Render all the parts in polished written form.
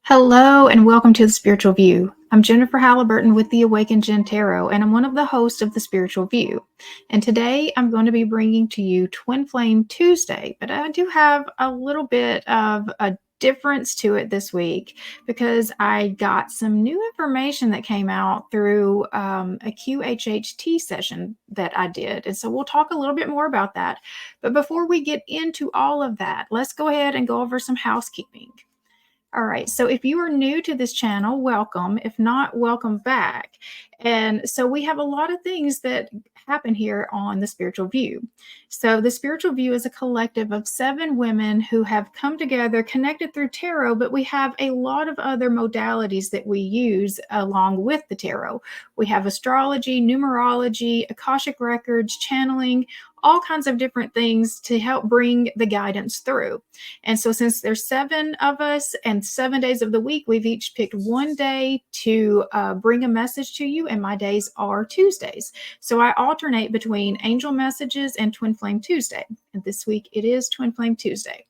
Hello and welcome to the Spiritual View. I'm Jennifer Halliburton with the Awakened Jenn Tarot, and I'm one of the hosts of the Spiritual View. And today I'm going to be bringing to you Twin Flame Tuesday, but I do have a little bit of a difference to it this week because I got some new information that came out through a QHHT session that I did. And so we'll talk a little bit more about that. But before we get into all of that, let's go ahead and go over some housekeeping. All right, so if you are new to this channel, welcome. If not, welcome back. And so we have a lot of things that happen here on the Spiritual View. So the Spiritual View is a collective of 7 women who have come together, connected through tarot, but we have a lot of other modalities that we use along with the tarot. We have astrology, numerology, Akashic records, channeling, all kinds of different things to help bring the guidance through. And so since there's 7 of us and 7 days of the week, we've each picked one day to bring a message to you, and my days are Tuesdays. So I alternate between Angel Messages and Twin Flame Tuesday. And this week it is Twin Flame Tuesday.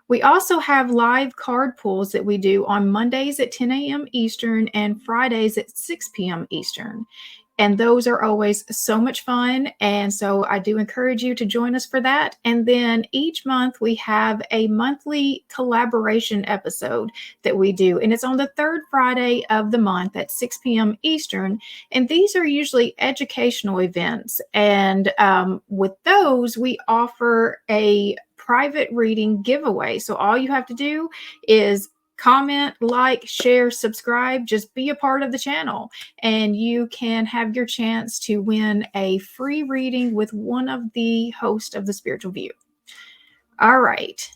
We also have live card pulls that we do on Mondays at 10 a.m. Eastern and Fridays at 6 p.m. Eastern. And those are always so much fun. And so I do encourage you to join us for that. And then each month we have a monthly collaboration episode that we do. And it's on the 3rd Friday of the month at 6 p.m. Eastern. And these are usually educational events. And with those, we offer a private reading giveaway. So all you have to do is comment, like, share, subscribe, just be a part of the channel, and you can have your chance to win a free reading with one of the hosts of the Spiritual View. All right.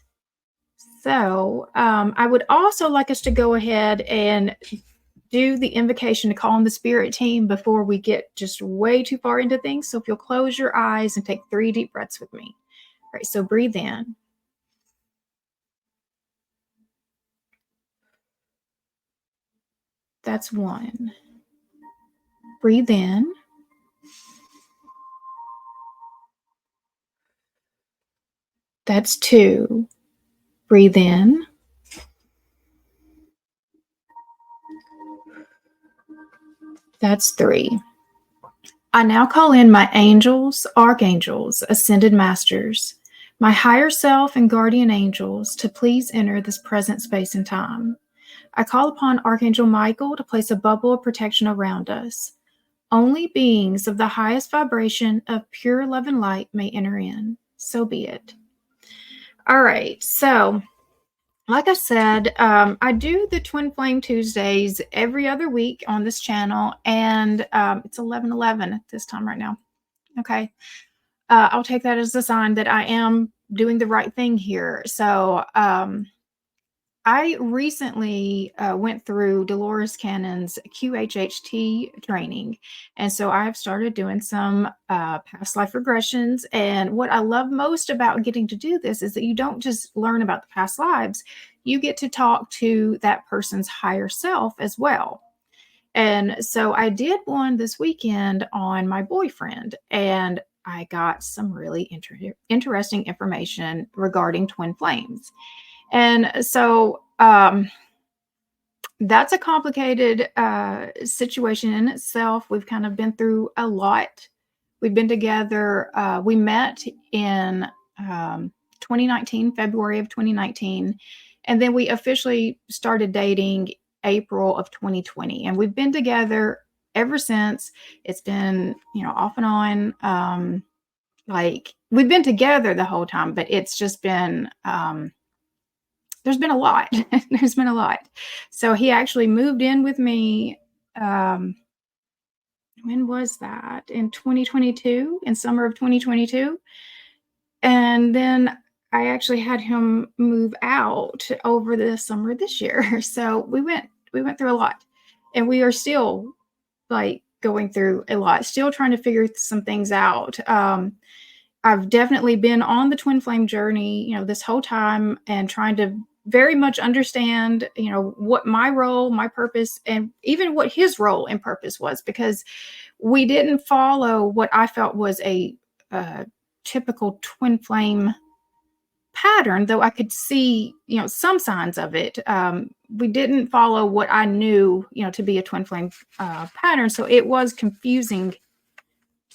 So I would also like us to go ahead and do the invocation to call on the spirit team before we get just way too far into things. So if you'll close your eyes and take 3 deep breaths with me. All right, so breathe in. That's 1. Breathe in. That's 2. Breathe in. That's 3. I now call in my angels, archangels, ascended masters, my higher self and guardian angels to please enter this present space and time. I call upon Archangel Michael to place a bubble of protection around us. Only beings of the highest vibration of pure love and light may enter in. So be it. All right, so like I said, I do the Twin Flame Tuesdays every other week on this channel, and it's 11:11 at this time right now. Okay, I'll take that as a sign that I am doing the right thing here. So I recently went through Dolores Cannon's QHHT training. And so I've started doing some past life regressions. And what I love most about getting to do this is that you don't just learn about the past lives, you get to talk to that person's higher self as well. And so I did one this weekend on my boyfriend, and I got some really interesting information regarding twin flames. And so that's a complicated situation in itself. We've kind of been through a lot. We've been together. We met in 2019, February of 2019. And then we officially started dating April of 2020. And we've been together ever since. It's been, off and on. Like we've been together the whole time, but it's just been there's been a lot. There's been a lot. So he actually moved in with me. When was that? In 2022, in summer of 2022. And then I actually had him move out over the summer this year. So we went through a lot, and we are still like going through a lot, still trying to figure some things out. I've definitely been on the twin flame journey, this whole time, and trying to very much understand, what my role, my purpose, and even what his role and purpose was, because we didn't follow what I felt was a typical twin flame pattern, though I could see, some signs of it. We didn't follow what I knew, to be a twin flame pattern. So it was confusing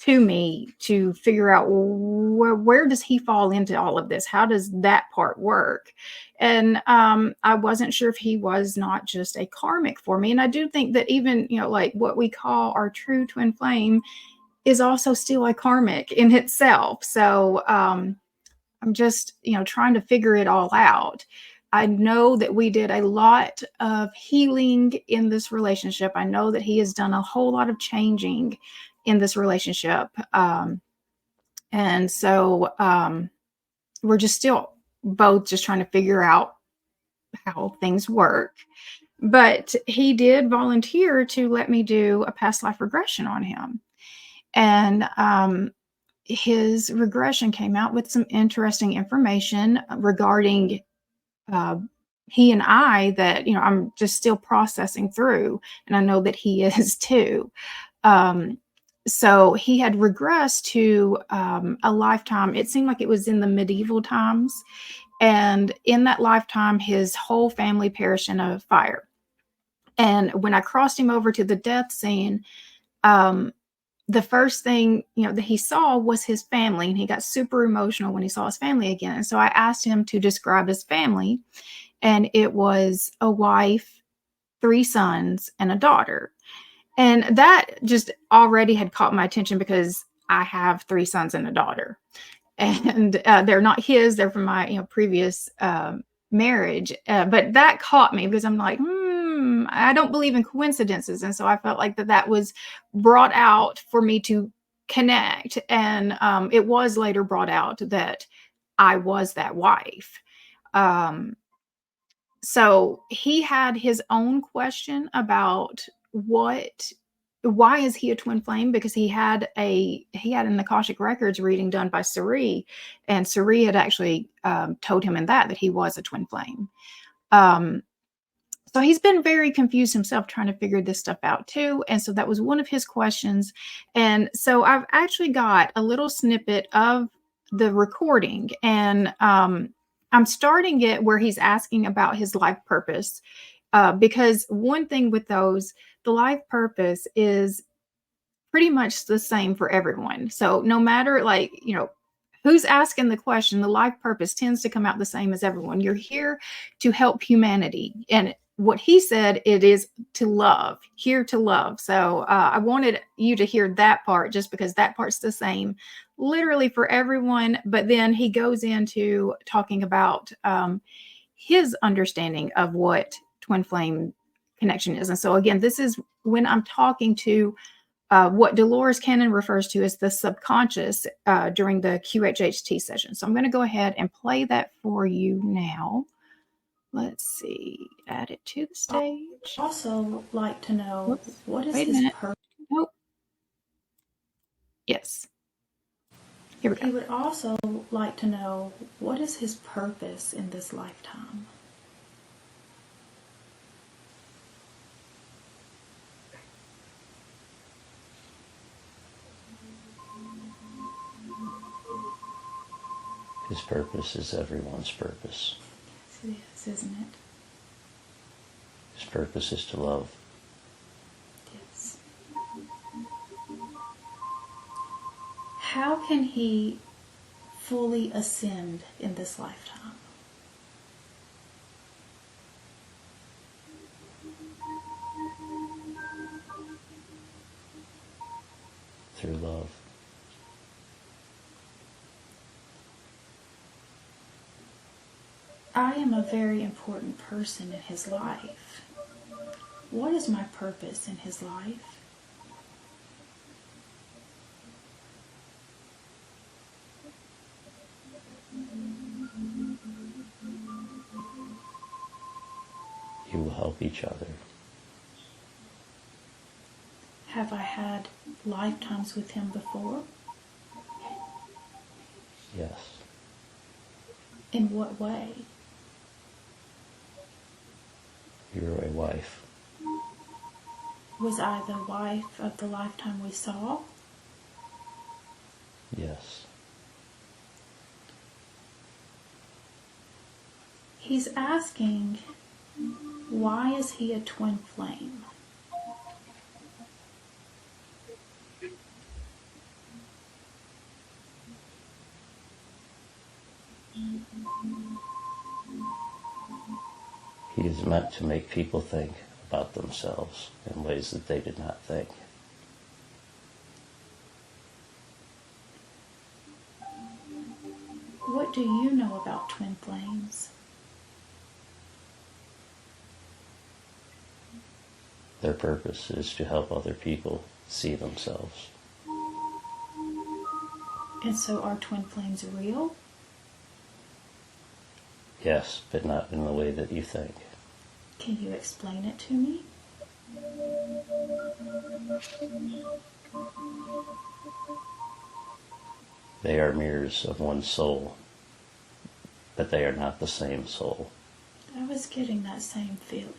to me to figure out, where does he fall into all of this? How does that part work? And I wasn't sure if he was not just a karmic for me. And I do think that even, like what we call our true twin flame is also still a karmic in itself. So I'm just, trying to figure it all out. I know that we did a lot of healing in this relationship. I know that he has done a whole lot of changing in this relationship. And so we're just still both just trying to figure out how things work. But he did volunteer to let me do a past life regression on him. And his regression came out with some interesting information regarding he and I that, I'm just still processing through. And I know that he is too. So he had regressed to a lifetime. It seemed like it was in the medieval times. And in that lifetime, his whole family perished in a fire. And when I crossed him over to the death scene, the first thing, that he saw was his family, and he got super emotional when he saw his family again. And so I asked him to describe his family, and it was a wife, 3 sons, and a daughter. And that just already had caught my attention because I have 3 sons and a daughter, and they're not his; they're from my previous marriage. But that caught me because I'm like, I don't believe in coincidences. And so I felt like that was brought out for me to connect. And it was later brought out that I was that wife. So he had his own question about why is he a twin flame? Because he had an Akashic Records reading done by Suri, and Suri had actually told him in that he was a twin flame. So he's been very confused himself trying to figure this stuff out too. And so that was one of his questions. And so I've actually got a little snippet of the recording, and I'm starting it where he's asking about his life purpose. Because one thing with those, the life purpose is pretty much the same for everyone. So no matter who's asking the question, the life purpose tends to come out the same as everyone. You're here to help humanity. And what he said, it is to love, here to love. So I wanted you to hear that part just because that part's the same literally for everyone. But then he goes into talking about his understanding of what twin flame connection is. And so again, this is when I'm talking to what Dolores Cannon refers to as the subconscious during the QHHT session. So I'm going to go ahead and play that for you now. Let's see, add it to the stage. Also like to know, what is his purpose? Nope. Yes. Here we go. He would also like to know, what is his purpose in this lifetime? His purpose is everyone's purpose. Yes, it is, isn't it? His purpose is to love. Yes. How can he fully ascend in this lifetime? Through love. I am a very important person in his life. What is my purpose in his life? You will help each other. Have I had lifetimes with him before? Yes. In what way? You're a wife. Was I the wife of the lifetime we saw? Yes. He's asking, why is he a twin flame? He is meant to make people think about themselves in ways that they did not think. What do you know about twin flames? Their purpose is to help other people see themselves. And so are twin flames real? Yes, but not in the way that you think. Can you explain it to me? They are mirrors of one soul, but they are not the same soul. I was getting that same feeling.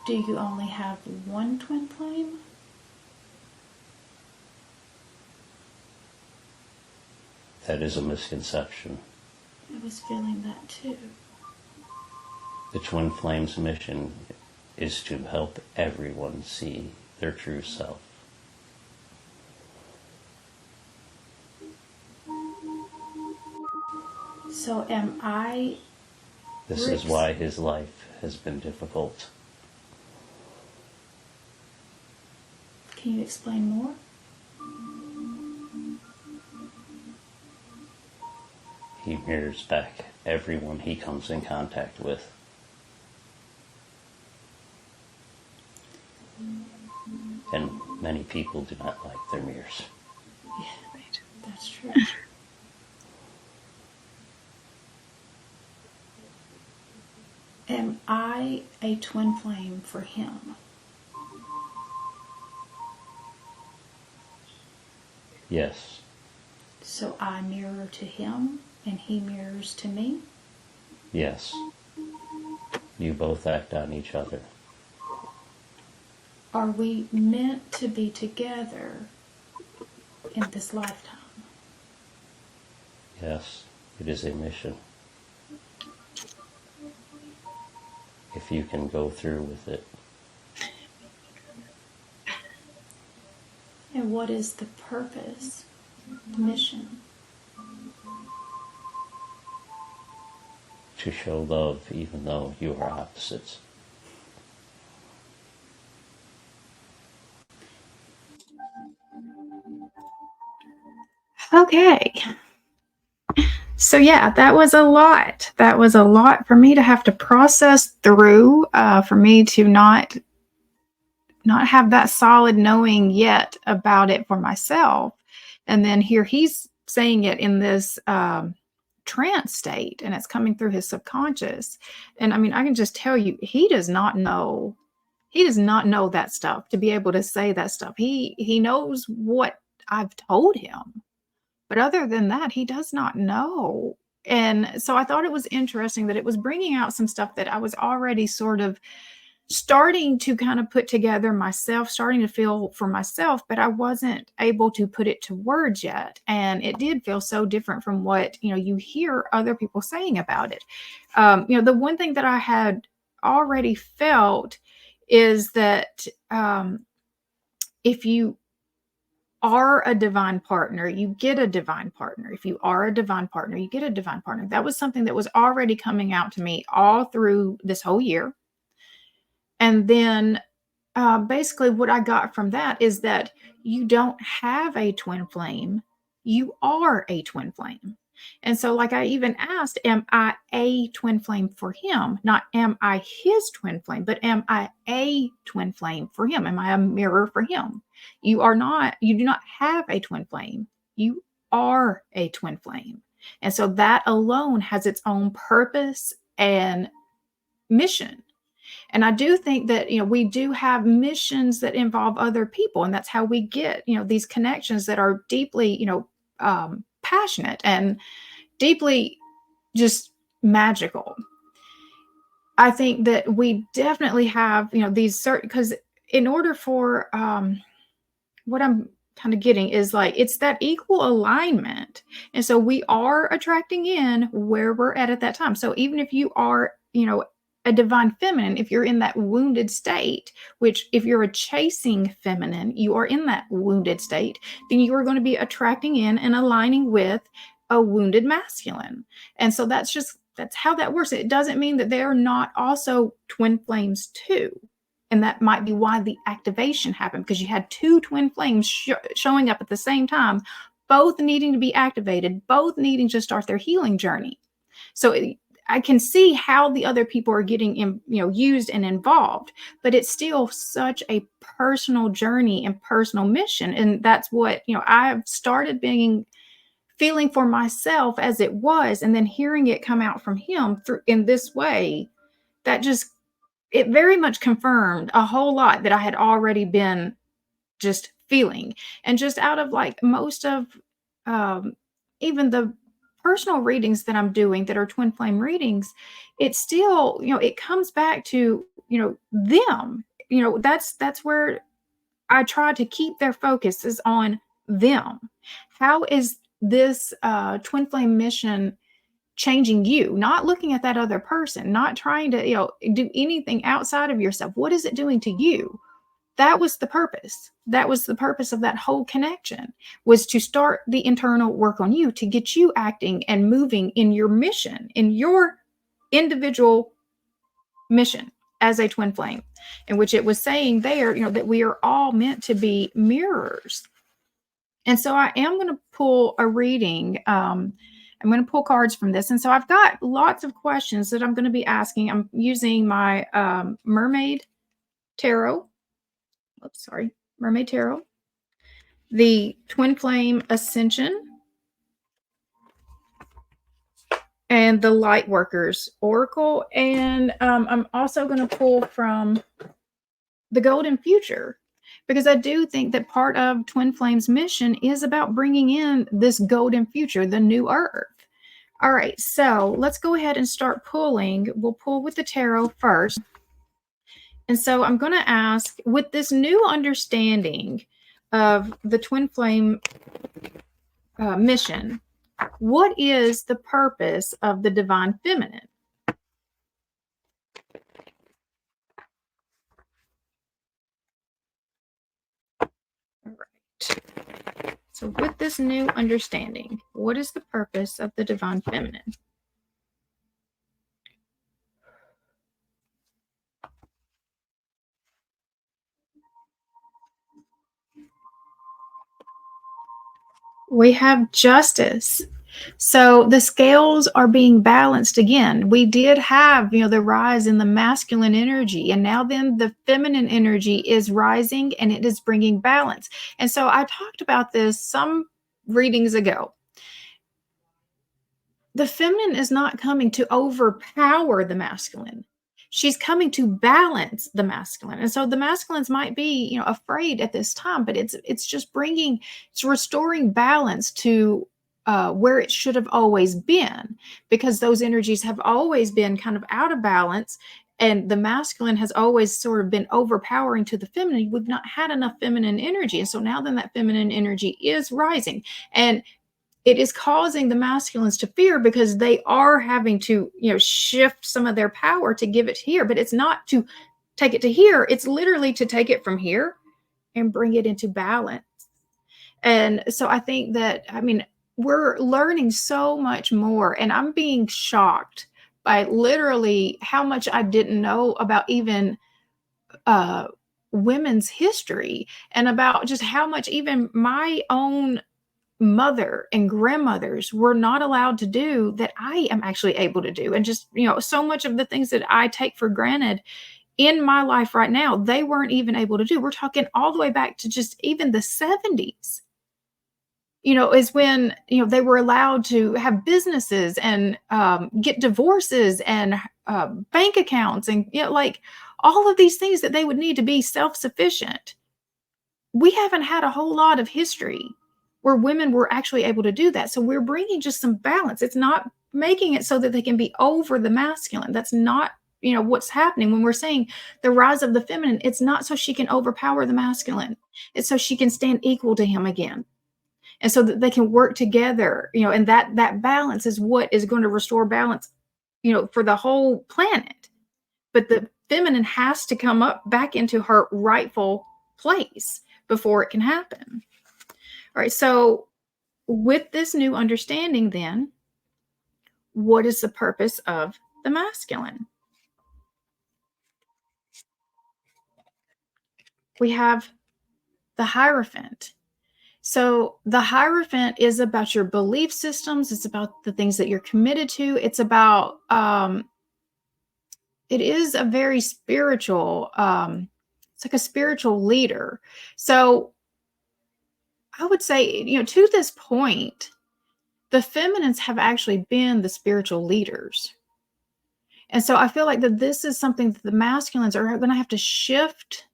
Do you only have one twin flame? That is a misconception. I was feeling that too. The twin flame's mission is to help everyone see their true self. So am I... This is why his life has been difficult. Can you explain more? He mirrors back everyone he comes in contact with. And many people do not like their mirrors. Yeah, that's true. Am I a twin flame for him? Yes, So I mirror to him and he mirrors to me? yes. You both act on each other. Are we meant to be together in this lifetime? Yes, it is a mission. If you can go through with it. And what is the purpose, the mission? To show love even though you are opposites. Okay. So yeah, that was a lot. That was a lot for me to have to process through, for me to not have that solid knowing yet about it for myself. And then here he's saying it in this trance state, and it's coming through his subconscious. And I mean, I can just tell you, he does not know that stuff to be able to say that stuff. He knows what I've told him, but other than that, he does not know. And so I thought it was interesting that it was bringing out some stuff that I was already sort of starting to kind of put together myself, starting to feel for myself, but I wasn't able to put it to words yet. And it did feel so different from what, you hear other people saying about it. The one thing that I had already felt is that if you are a divine partner, you get a divine partner. If you are a divine partner, you get a divine partner. That was something that was already coming out to me all through this whole year. And then basically what I got from that is that you don't have a twin flame. You are a twin flame. And so like I even asked, am I a twin flame for him? Not am I his twin flame, but am I a twin flame for him? Am I a mirror for him? You do not have a twin flame. You are a twin flame. And so that alone has its own purpose and mission. And I do think that, we do have missions that involve other people. And that's how we get, these connections that are deeply, passionate and deeply just magical. I think that we definitely have, these certain, because in order for what I'm kind of getting is like, it's that equal alignment. And so we are attracting in where we're at that time. So even if you are, a divine feminine, if you're in that wounded state, which if you're a chasing feminine, you are in that wounded state, then you are going to be attracting in and aligning with a wounded masculine. And so that's how that works. It doesn't mean that they're not also twin flames too. And that might be why the activation happened, because you had two twin flames showing up at the same time, both needing to be activated, both needing to start their healing journey. So I can see how the other people are getting used and involved, but it's still such a personal journey and personal mission. And that's what, I've started feeling for myself as it was, and then hearing it come out from him in this way, that it very much confirmed a whole lot that I had already been just feeling. And just out of like most of even the personal readings that I'm doing that are twin flame readings, it's still, it comes back to, them. That's where I try to keep their focus is on them. How is this twin flame mission changing you? Not looking at that other person, not trying to, do anything outside of yourself. What is it doing to you? That was the purpose. That was the purpose of that whole connection, was to start the internal work on you, to get you acting and moving in your mission, in your individual mission as a twin flame, in which it was saying there, that we are all meant to be mirrors. And so I am going to pull a reading. I'm going to pull cards from this. And so I've got lots of questions that I'm going to be asking. I'm using my Mermaid Tarot. Oops, sorry. Mermaid Tarot. The Twin Flame Ascension. And the Lightworkers Oracle. And I'm also going to pull from the Golden Future, because I do think that part of Twin Flame's mission is about bringing in this golden future, the new earth. All right, so let's go ahead and start pulling. We'll pull with the tarot first. And so I'm going to ask, with this new understanding of the Twin Flame mission, what is the purpose of the Divine Feminine? All right. So with this new understanding, what is the purpose of the Divine Feminine? We have Justice. So the scales are being balanced again. We did have, the rise in the masculine energy, and now then the feminine energy is rising and it is bringing balance. And so I talked about this some readings ago. The feminine is not coming to overpower the masculine. She's coming to balance the masculine. And so the masculines might be, afraid at this time, but it's just it's restoring balance to where it should have always been, because those energies have always been kind of out of balance, and the masculine has always sort of been overpowering to the feminine. We've not had enough feminine energy. And so now then that feminine energy is rising, and it is causing the masculines to fear, because they are having to, shift some of their power to give it here. But it's not to take it to here. It's literally to take it from here and bring it into balance. And so I think that, we're learning so much more, and I'm being shocked by literally how much I didn't know about even women's history, and about just how much even my own mother and grandmothers were not allowed to do that I am actually able to do. And just, so much of the things that I take for granted in my life right now, they weren't even able to do. We're talking all the way back to just even the 70s, is when, they were allowed to have businesses and get divorces and bank accounts and, like all of these things that they would need to be self-sufficient. We haven't had a whole lot of history where women were actually able to do that. So we're bringing just some balance. It's not making it so that they can be over the masculine. That's not what's happening when we're saying the rise of the feminine. It's not so she can overpower the masculine. It's so she can stand equal to him again. And so that they can work together, and that balance is what is going to restore balance, for the whole planet. But the feminine has to come up back into her rightful place before it can happen. All right. So with this new understanding, then, what is the purpose of the masculine? We have the Hierophant. So the Hierophant is about your belief systems. It's about the things that you're committed to. It's about, it is a very spiritual, it's like a spiritual leader. So I would say, to this point, the feminines have actually been the spiritual leaders. And so I feel like that this is something that the masculines are going to have to shift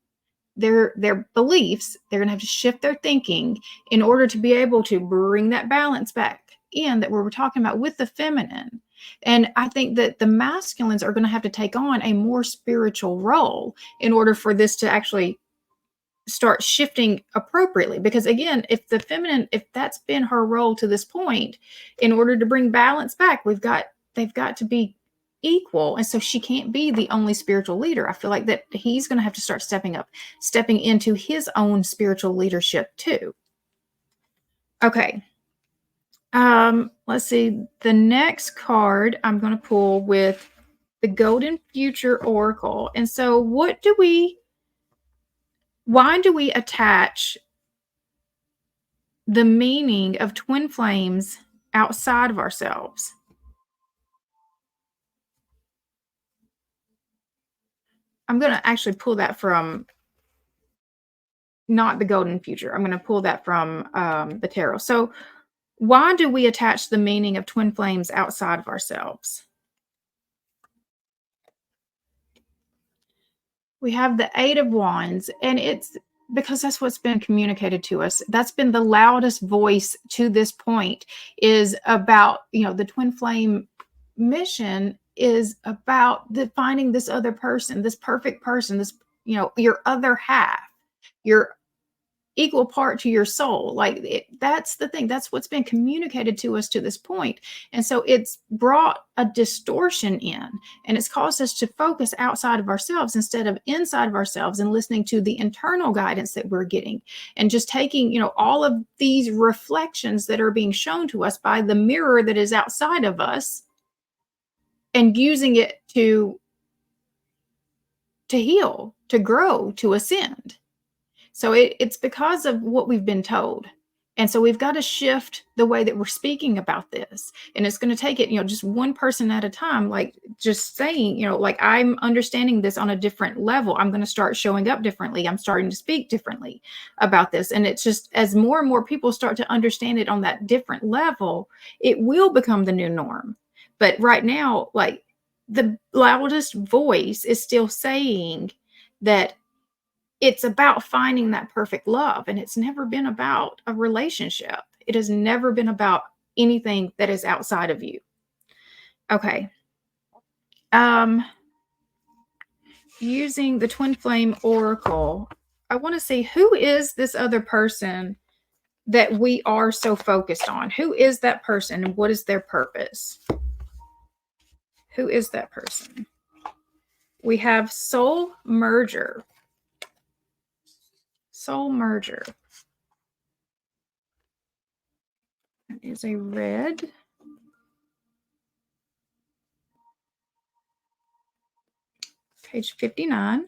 their beliefs. They're going to have to shift their thinking in order to be able to bring that balance back in that we were talking about with the feminine. And I think that the masculines are going to have to take on a more spiritual role in order for this to actually start shifting appropriately. Because again, if the feminine, if that's been her role to this point, in order to bring balance back, they've got to be equal. And so she can't be the only spiritual leader. I feel like that he's going to have to start stepping into his own spiritual leadership too. Okay. Let's see. The next card I'm going to pull with the Golden Future Oracle. And so why do we attach the meaning of twin flames outside of ourselves? I'm going to actually pull that from not the Golden Future. I'm going to pull that from the tarot. So why do we attach the meaning of twin flames outside of ourselves? We have the Eight of Wands, and it's because that's what's been communicated to us. That's been the loudest voice to this point, is about, the twin flame mission is about finding this other person, this perfect person, this, your other half, your equal part to your soul. That's the thing. That's what's been communicated to us to this point. And so it's brought a distortion in, and it's caused us to focus outside of ourselves instead of inside of ourselves and listening to the internal guidance that we're getting, and just taking, all of these reflections that are being shown to us by the mirror that is outside of us and using it to heal, to grow, to ascend. So it's because of what we've been told. And so we've got to shift the way that we're speaking about this. And it's going to take it, just one person at a time, like just saying, I'm understanding this on a different level. I'm going to start showing up differently. I'm starting to speak differently about this. And it's just, as more and more people start to understand it on that different level, it will become the new norm. But right now, the loudest voice is still saying that it's about finding that perfect love. And it's never been about a relationship. It has never been about anything that is outside of you. Okay. Using the Twin Flame Oracle, I want to see, who is this other person that we are so focused on? Who is that person, and what is their purpose? Who is that person? We have Soul Merger. Soul Merger. That is a red. Page 59.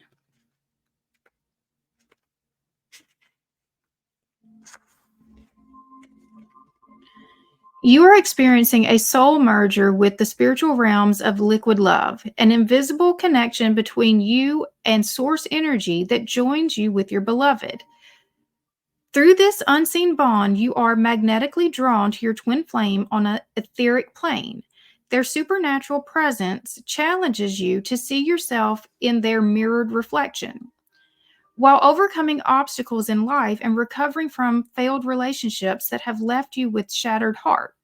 You are experiencing a soul merger with the spiritual realms of liquid love, an invisible connection between you and source energy that joins you with your beloved. Through this unseen bond, you are magnetically drawn to your twin flame on an etheric plane. Their supernatural presence challenges you to see yourself in their mirrored reflection. While overcoming obstacles in life and recovering from failed relationships that have left you with shattered heart.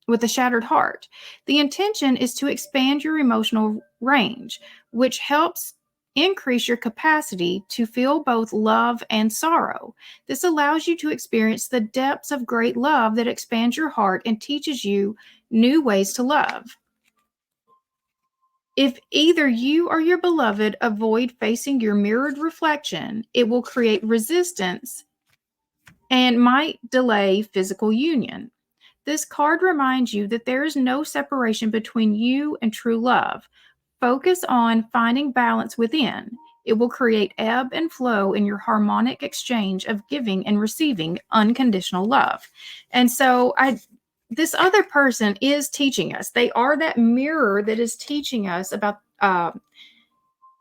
with a shattered heart. The intention is to expand your emotional range, which helps increase your capacity to feel both love and sorrow. This allows you to experience the depths of great love that expands your heart and teaches you new ways to love. If either you or your beloved avoid facing your mirrored reflection, it will create resistance and might delay physical union. This card reminds you that there is no separation between you and true love. Focus on finding balance within. It will create ebb and flow in your harmonic exchange of giving and receiving unconditional love. And so this other person is teaching us. They are that mirror that is teaching us about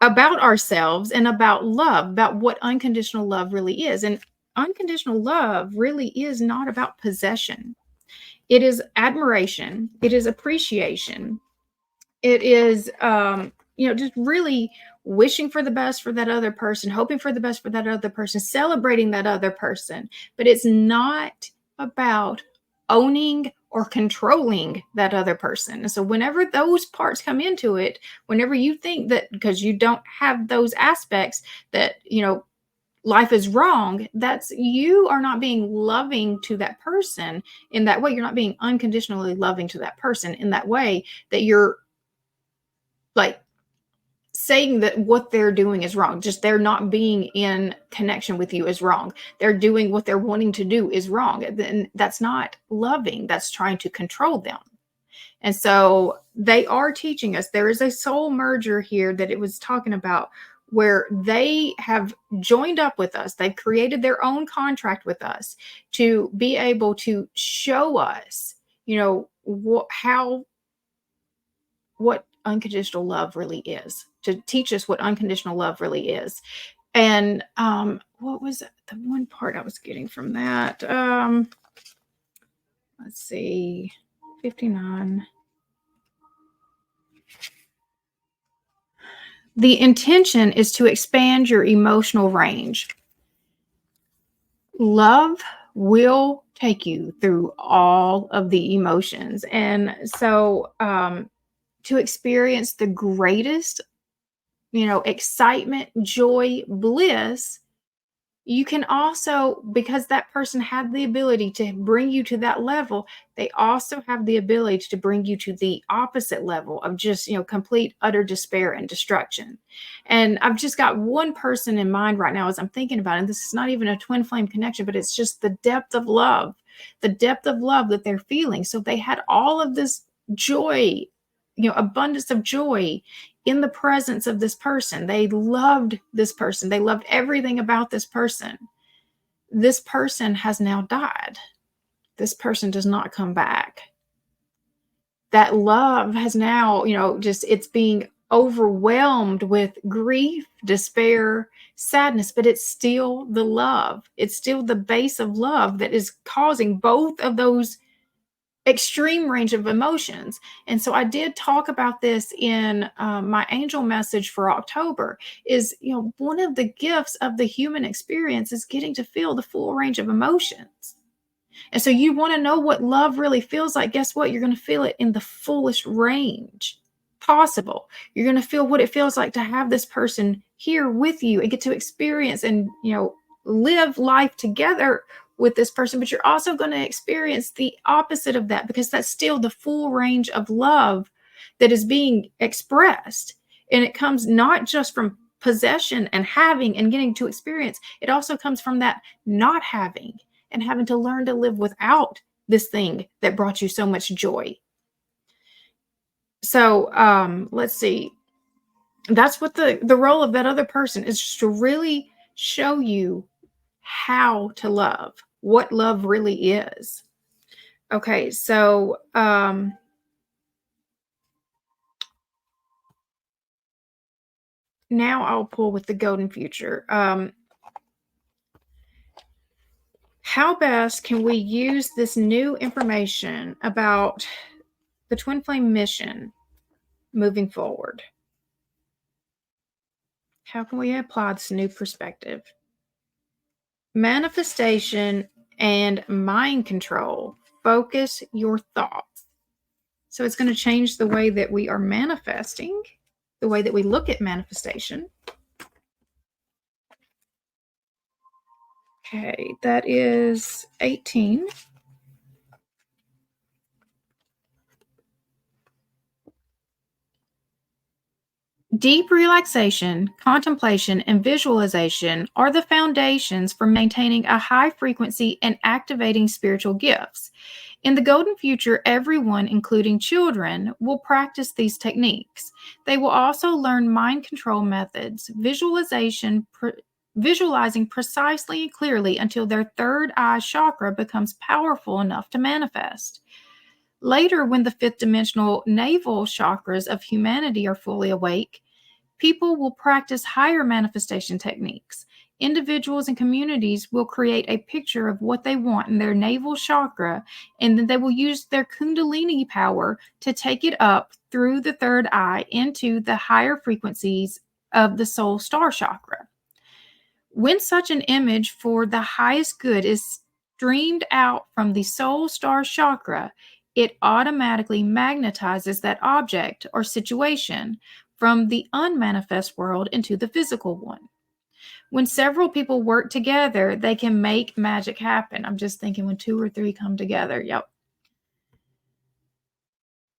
ourselves and about love, about what unconditional love really is. And unconditional love really is not about possession. It is admiration. It is appreciation. It is, just really wishing for the best for that other person, hoping for the best for that other person, celebrating that other person. But it's not about owning or controlling that other person. And so whenever those parts come into it, whenever you think that because you don't have those aspects that, life is wrong, that's you are not being loving to that person in that way. You're not being unconditionally loving to that person in that way, that you're like saying that what they're doing is wrong. Just they're not being in connection with you is wrong. They're doing what they're wanting to do is wrong. Then that's not loving. That's trying to control them. And so they are teaching us. There is a soul merger here that it was talking about, where they have joined up with us. They've created their own contract with us to be able to show us, what unconditional love really is, to teach us what unconditional love really is. And what was the one part I was getting from that? Let's see, 59. The intention is to expand your emotional range. Love will take you through all of the emotions. And so to experience the greatest, excitement, joy, bliss, you can also, because that person had the ability to bring you to that level, they also have the ability to bring you to the opposite level of just, complete, utter despair and destruction. And I've just got one person in mind right now as I'm thinking about it. And this is not even a twin flame connection, but it's just the depth of love that they're feeling. So they had all of this joy, abundance of joy in the presence of this person. They loved this person. They loved everything about this person. This person has now died. This person does not come back. That love has now, it's being overwhelmed with grief, despair, sadness, but it's still the love. It's still the base of love that is causing both of those extreme range of emotions. And so I did talk about this in my angel message for October, is, one of the gifts of the human experience is getting to feel the full range of emotions. And so you want to know what love really feels like. Guess what? You're going to feel it in the fullest range possible. You're going to feel what it feels like to have this person here with you and get to experience and, live life together with this person. But you're also going to experience the opposite of that, because that's still the full range of love that is being expressed. And it comes not just from possession and having and getting to experience. It also comes from that not having and having to learn to live without this thing that brought you so much joy. So let's see. That's what the role of that other person is, just to really show you how to love, what love really is. Okay, so now I'll pull with the golden future. How best can we use this new information about the twin flame mission moving forward? How can we apply this new perspective? Manifestation and mind control. Focus your thoughts. So it's going to change the way that we are manifesting, the way that we look at manifestation. Okay, that is 18. Deep relaxation, contemplation, and visualization are the foundations for maintaining a high frequency and activating spiritual gifts. In the golden future, everyone, including children, will practice these techniques. They will also learn mind control methods, visualizing precisely and clearly until their third eye chakra becomes powerful enough to manifest. Later, when the fifth dimensional navel chakras of humanity are fully awake, people will practice higher manifestation techniques. Individuals and communities will create a picture of what they want in their navel chakra, and then they will use their Kundalini power to take it up through the third eye into the higher frequencies of the soul star chakra. When such an image for the highest good is streamed out from the soul star chakra, it automatically magnetizes that object or situation from the unmanifest world into the physical one. When several people work together, they can make magic happen. I'm just thinking when 2 or 3 come together. Yep.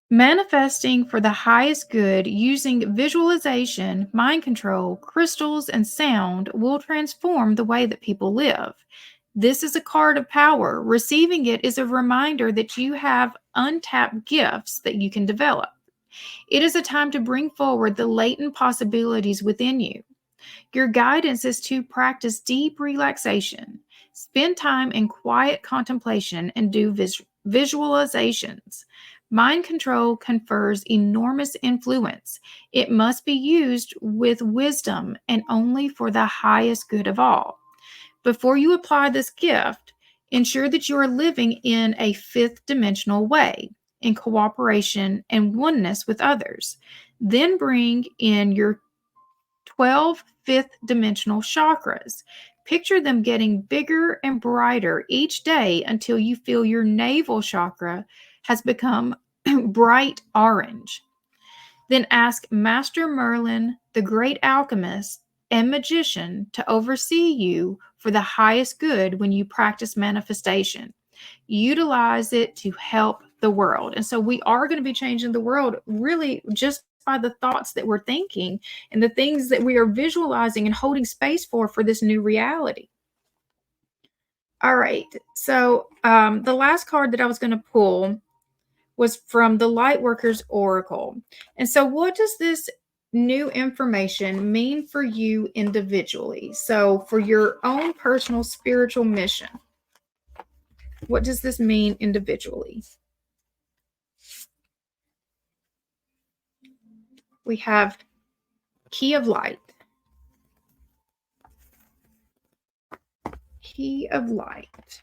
Manifesting for the highest good using visualization, mind control, crystals, and sound will transform the way that people live. This is a card of power. Receiving it is a reminder that you have untapped gifts that you can develop. It is a time to bring forward the latent possibilities within you. Your guidance is to practice deep relaxation, spend time in quiet contemplation, and do visualizations. Mind control confers enormous influence. It must be used with wisdom and only for the highest good of all. Before you apply this gift, ensure that you are living in a fifth dimensional way, in cooperation and oneness with others. Then bring in your 12 fifth dimensional chakras. Picture them getting bigger and brighter each day until you feel your navel chakra has become bright orange. Then ask Master Merlin, the great alchemist and magician, to oversee you for the highest good when you practice manifestation. Utilize it to help the world. And so we are going to be changing the world really just by the thoughts that we're thinking and the things that we are visualizing and holding space for this new reality. All right. So the last card that I was going to pull was from the Lightworkers Oracle. And so what does this new information mean for you individually? So for your own personal spiritual mission, what does this mean individually? We have Key of Light. Key of Light.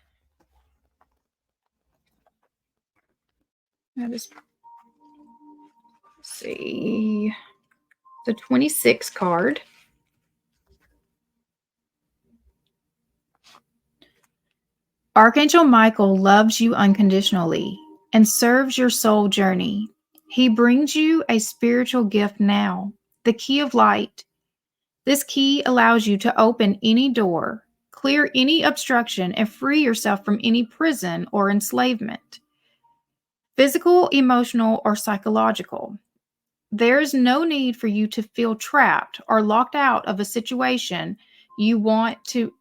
That is, let's see, the 26 card. Archangel Michael loves you unconditionally and serves your soul journey. He brings you a spiritual gift now, the Key of Light. This key allows you to open any door, clear any obstruction, and free yourself from any prison or enslavement, physical, emotional, or psychological. There is no need for you to feel trapped or locked out of a situation you want to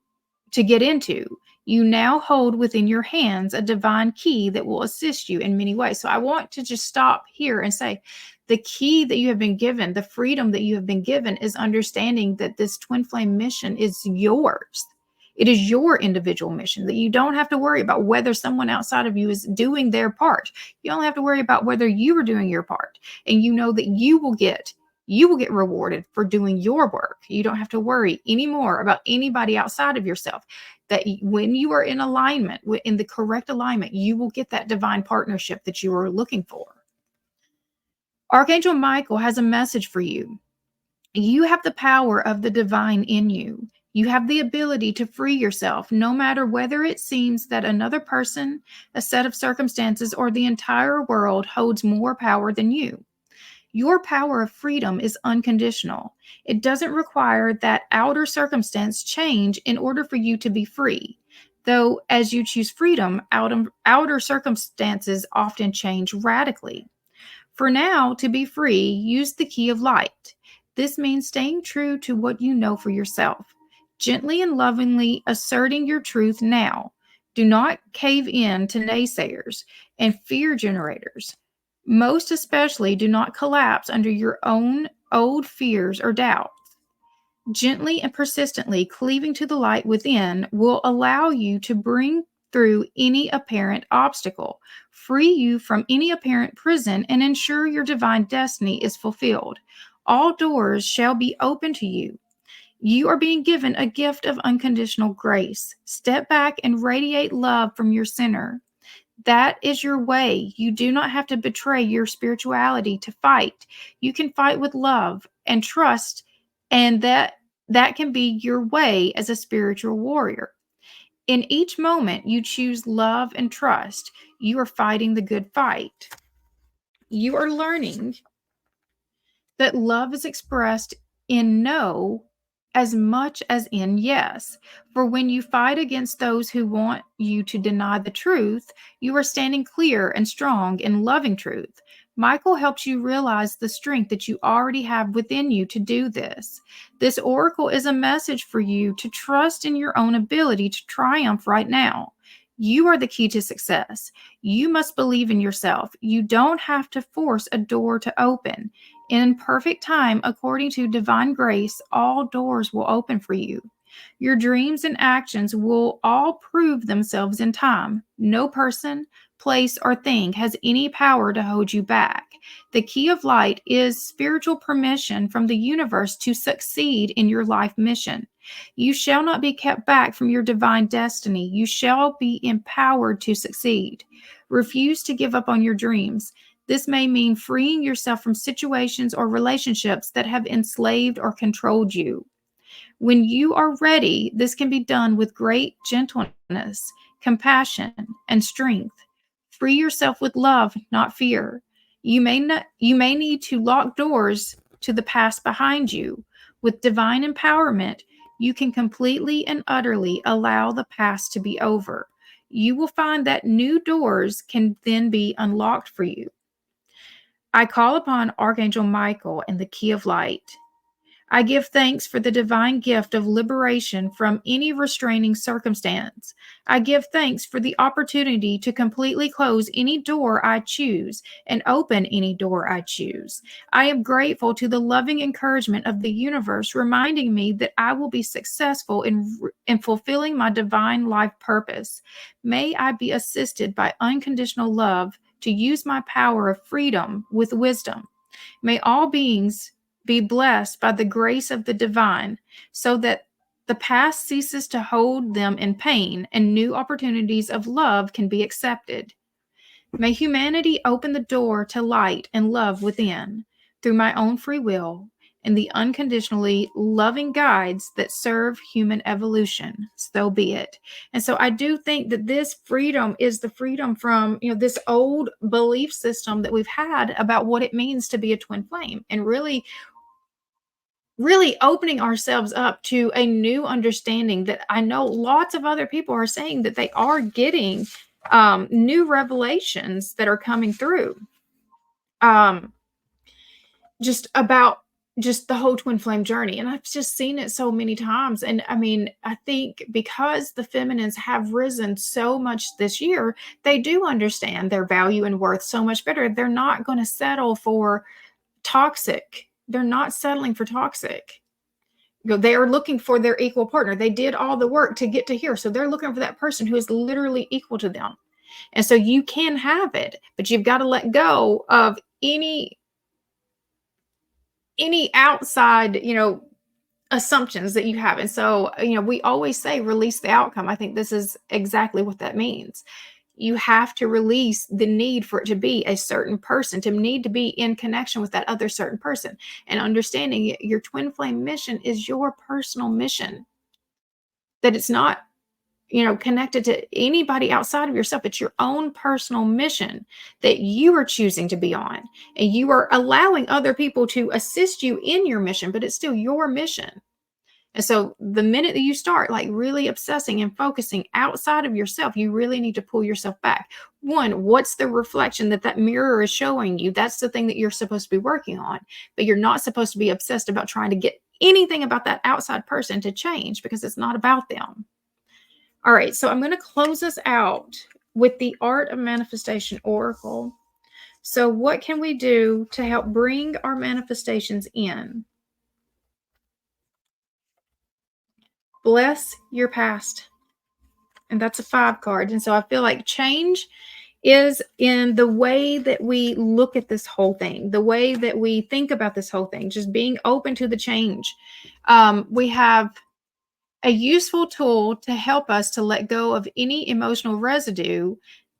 get into. You now hold within your hands a divine key that will assist you in many ways. So I want to just stop here and say the key that you have been given, the freedom that you have been given, is understanding that this twin flame mission is yours. It is your individual mission, that you don't have to worry about whether someone outside of you is doing their part. You only have to worry about whether you are doing your part. And you know that you will get rewarded for doing your work. You don't have to worry anymore about anybody outside of yourself. That when you are in alignment, in the correct alignment, you will get that divine partnership that you are looking for. Archangel Michael has a message for you. You have the power of the divine in you. You have the ability to free yourself, no matter whether it seems that another person, a set of circumstances, or the entire world holds more power than you. Your power of freedom is unconditional. It doesn't require that outer circumstance change in order for you to be free. Though, as you choose freedom, outer circumstances often change radically. For now, to be free, use the key of light. This means staying true to what you know for yourself, gently and lovingly asserting your truth now. Do not cave in to naysayers and fear generators. Most especially, do not collapse under your own old fears or doubts. Gently and persistently cleaving to the light within will allow you to bring through any apparent obstacle, free you from any apparent prison, and ensure your divine destiny is fulfilled. All doors shall be open to you. You are being given a gift of unconditional grace. Step back and radiate love from your center. That is your way. You do not have to betray your spirituality to fight. You can fight with love and trust, and that can be your way as a spiritual warrior. In each moment you choose love and trust, you are fighting the good fight. You are learning that love is expressed in no as much as in yes. For when you fight against those who want you to deny the truth, you are standing clear and strong in loving truth. Michael helps you realize the strength that you already have within you to do this. This oracle is a message for you to trust in your own ability to triumph right now. You are the key to success. You must believe in yourself. You don't have to force a door to open. In perfect time, according to divine grace, all doors will open for you. Your dreams and actions will all prove themselves in time. No person, place, or thing has any power to hold you back. The key of light is spiritual permission from the universe to succeed in your life mission. You shall not be kept back from your divine destiny. You shall be empowered to succeed. Refuse to give up on your dreams. This may mean freeing yourself from situations or relationships that have enslaved or controlled you. When you are ready, this can be done with great gentleness, compassion, and strength. Free yourself with love, not fear. You may need to lock doors to the past behind you. With divine empowerment, you can completely and utterly allow the past to be over. You will find that new doors can then be unlocked for you. I call upon Archangel Michael and the key of light. I give thanks for the divine gift of liberation from any restraining circumstance. I give thanks for the opportunity to completely close any door I choose and open any door I choose. I am grateful to the loving encouragement of the universe, reminding me that I will be successful in fulfilling my divine life purpose. May I be assisted by unconditional love to use my power of freedom with wisdom. May all beings be blessed by the grace of the divine, so that the past ceases to hold them in pain and new opportunities of love can be accepted. May humanity open the door to light and love within through my own free will and the unconditionally loving guides that serve human evolution. So be it. And so I do think that this freedom is the freedom from, this old belief system that we've had about what it means to be a twin flame, and really opening ourselves up to a new understanding that I know lots of other people are saying that they are getting new revelations that are coming through just about just the whole twin flame journey. And I've just seen it so many times. And I mean, I think because the feminines have risen so much this year, they do understand their value and worth so much better. They're not going to settle for toxic. They're not settling for toxic. They are looking for their equal partner. They did all the work to get to here. So they're looking for that person who is literally equal to them. And so you can have it, but you've got to let go of any outside, assumptions that you have. And so, we always say release the outcome. I think this is exactly what that means. You have to release the need for it to be a certain person, to need to be in connection with that other certain person, and understanding your twin flame mission is your personal mission. that it's not, connected to anybody outside of yourself. It's your own personal mission that you are choosing to be on. And you are allowing other people to assist you in your mission, but it's still your mission. And so the minute that you start like really obsessing and focusing outside of yourself, you really need to pull yourself back. One, what's the reflection that that mirror is showing you? That's the thing that you're supposed to be working on. But you're not supposed to be obsessed about trying to get anything about that outside person to change, because it's not about them. All right, so I'm going to close us out with the Art of Manifestation Oracle. So what can we do to help bring our manifestations in? Bless your past. And that's a 5 card. And so I feel like change is in the way that we look at this whole thing, the way that we think about this whole thing, just being open to the change. We have a useful tool to help us to let go of any emotional residue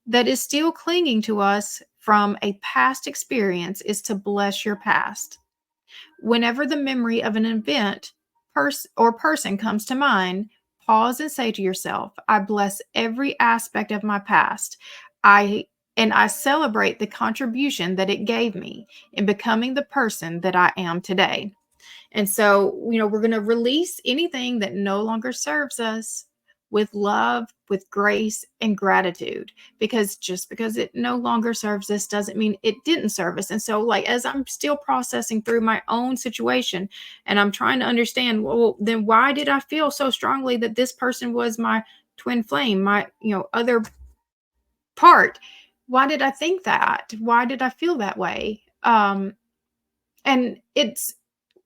that is still clinging to us from a past experience is to bless your past. Whenever the memory of an event or person comes to mind, pause and say to yourself, I bless every aspect of my past. I celebrate the contribution that it gave me in becoming the person that I am today. And so, we're going to release anything that no longer serves us with love, with grace, and gratitude. Because just because it no longer serves us doesn't mean it didn't serve us. And so, like, as I'm still processing through my own situation and I'm trying to understand, well, then why did I feel so strongly that this person was my twin flame, my, other part? Why did I think that? Why did I feel that way? And it's,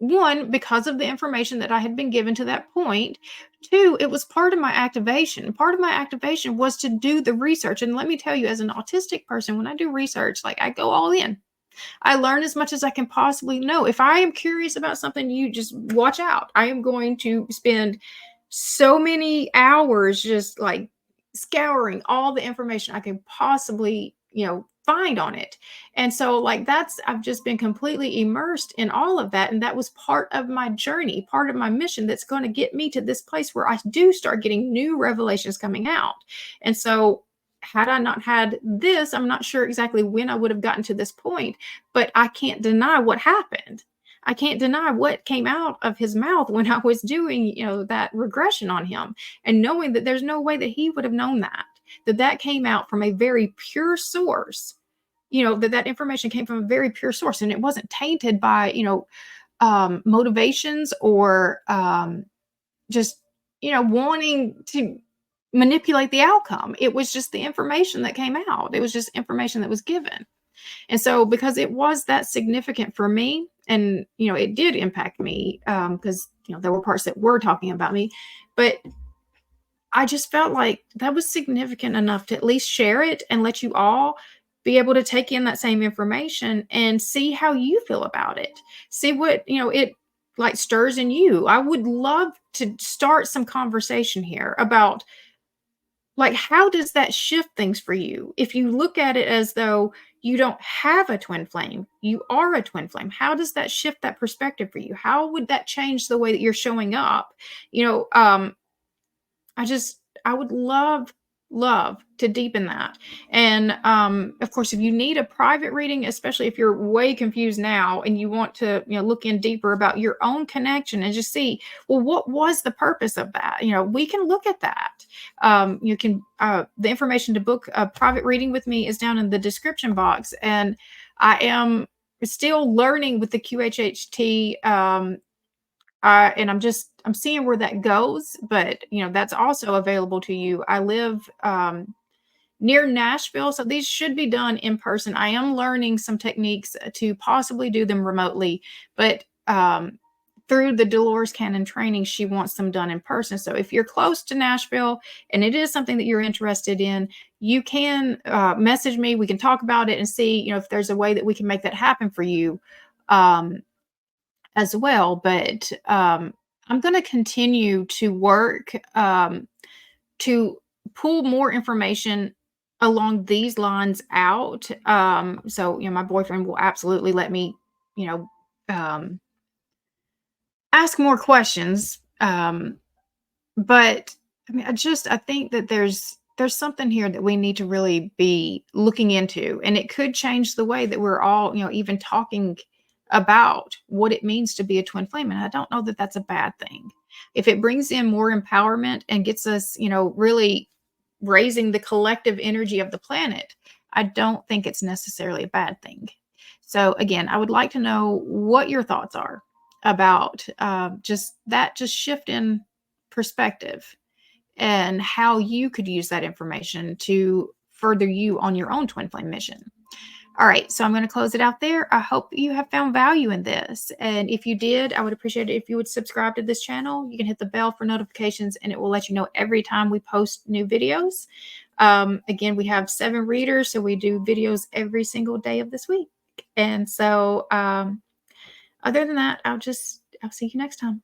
one, because of the information that I had been given to that point. Two, it was part of my activation. Part of my activation was to do the research. And let me tell you, as an autistic person, when I do research, like, I go all in. I learn as much as I can possibly know. If I am curious about something, you just watch out. I am going to spend so many hours just like scouring all the information I can possibly, find on it. And so like I've just been completely immersed in all of that. And that was part of my journey, part of my mission that's going to get me to this place where I do start getting new revelations coming out. And so had I not had this, I'm not sure exactly when I would have gotten to this point, but I can't deny what happened. I can't deny what came out of his mouth when I was doing, that regression on him, and knowing that there's no way that he would have known that came out from a very pure source, that information came from a very pure source, and it wasn't tainted by, motivations or just, wanting to manipulate the outcome. It was just the information that came out. It was just information that was given. And so because it was that significant for me, and, it did impact me, because, there were parts that were talking about me, but I just felt like that was significant enough to at least share it and let you all be able to take in that same information and see how you feel about it. See what, it like stirs in you. I would love to start some conversation here about, like, how does that shift things for you? If you look at it as though you don't have a twin flame, you are a twin flame. How does that shift that perspective for you? How would that change the way that you're showing up? I would love to deepen that. And of course, if you need a private reading, especially if you're way confused now and you want to, look in deeper about your own connection and just see, well, what was the purpose of that? We can look at that. You can, the information to book a private reading with me is down in the description box. And I am still learning with the QHHT, and I'm seeing where that goes, but that's also available to you. I live near Nashville, so these should be done in person. I am learning some techniques to possibly do them remotely, but through the Dolores Cannon training, she wants them done in person. So if you're close to Nashville and it is something that you're interested in, you can message me. We can talk about it and see, if there's a way that we can make that happen for you. As well. But I'm going to continue to work to pull more information along these lines out. So, my boyfriend will absolutely let me, ask more questions. But I mean, I think that there's something here that we need to really be looking into, and it could change the way that we're all, even talking about what it means to be a twin flame. And I don't know that that's a bad thing. If it brings in more empowerment and gets us, really raising the collective energy of the planet, I don't think it's necessarily a bad thing. So again, I would like to know what your thoughts are about just shift in perspective and how you could use that information to further you on your own twin flame mission. All right, so I'm going to close it out there. I hope you have found value in this. And if you did, I would appreciate it if you would subscribe to this channel. You can hit the bell for notifications, and it will let you know every time we post new videos. Again, we have 7 readers, so we do videos every single day of this week. And so other than that, I'll see you next time.